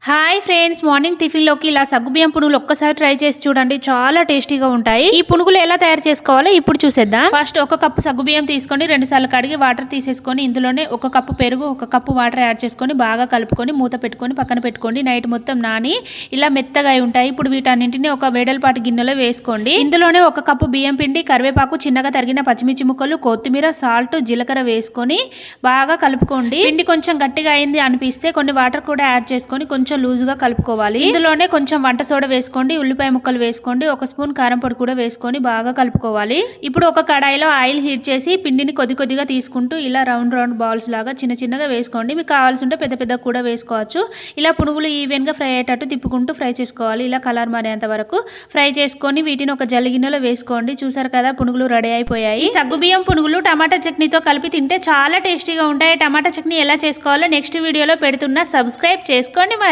Hi friends, morning టిఫిన్లోకి ఇలా సగ్గుబియ్యం పునుగులు ఒక్కసారి ట్రై చేసి చూడండి. చాలా టేస్టీగా ఉంటాయి. ఈ పునుగులు ఎలా తయారు చేసుకోవాలో ఇప్పుడు చూసేద్దాం. ఫస్ట్ ఒక కప్పు సగ్గుబియ్యం తీసుకొని 2 సార్లు కడిగి వాటర్ తీసేసుకొని ఇందులోనే ఒక కప్పు పెరుగు, ఒక కప్పు వాటర్ యాడ్ చేసుకొని బాగా కలుపుకొని మూత పెట్టుకొని పక్కన పెట్టుకోండి. నైట్ మొత్తం నాని ఇలా మెత్తగా ఉంటాయి. ఇప్పుడు వీటన్నింటినీ ఒక వేడల్పాటి గిన్నెలో వేసుకోండి. ఇందులోనే ఒక కప్పు బియ్యం పిండి, కరివేపాకు, చిన్నగా తరిగిన పచ్చిమిర్చి ముక్కలు, కొత్తిమీర, సాల్ట్, జీలకర్ర వేసుకొని బాగా కలుపుకోండి. పిండి కొంచెం గట్టిగా అయింది అనిపిస్తే కొన్ని వాటర్ కూడా యాడ్ చేసుకొని కొంచెం లూజుగా కలుపుకోవాలి. ఇందులోనే కొంచెం వంట సోడా వేసుకోండి, ఉల్లిపాయ ముక్కలు వేసుకోండి, ఒక స్పూన్ కారం పొడి కూడా వేసుకొని బాగా కలుపుకోవాలి. ఇప్పుడు ఒక కడాయిలో ఆయిల్ హీట్ చేసి పిండిని కొద్ది కొద్దిగా తీసుకుంటూ ఇలా రౌండ్ రౌండ్ బాల్స్ లాగా చిన్న చిన్నగా వేసుకోండి. మీకు కావాల్సి ఉంటే పెద్ద పెద్ద కూడా వేసుకోవచ్చు. ఇలా పునుగులు ఈవెన్ గా ఫ్రై అయ్యేటట్టు తిప్పుకుంటూ ఫ్రై చేసుకోవాలి. ఇలా కలర్ మారేంత వరకు ఫ్రై చేసుకొని వీటిని ఒక జల్లిగిన్నెలో వేసుకోండి. చూసారు కదా, పునుగులు రెడీ అయిపోయాయి. సగ్గుబియ్యం పునుగులు టమాటా చట్నీతో కలిపి తింటే చాలా టేస్టీగా ఉంటాయి. టమాటా చట్నీ ఎలా చేసుకోవాలో నెక్స్ట్ వీడియోలో పెడుతున్నా, సబ్స్క్రైబ్ చేసుకోండి మరి.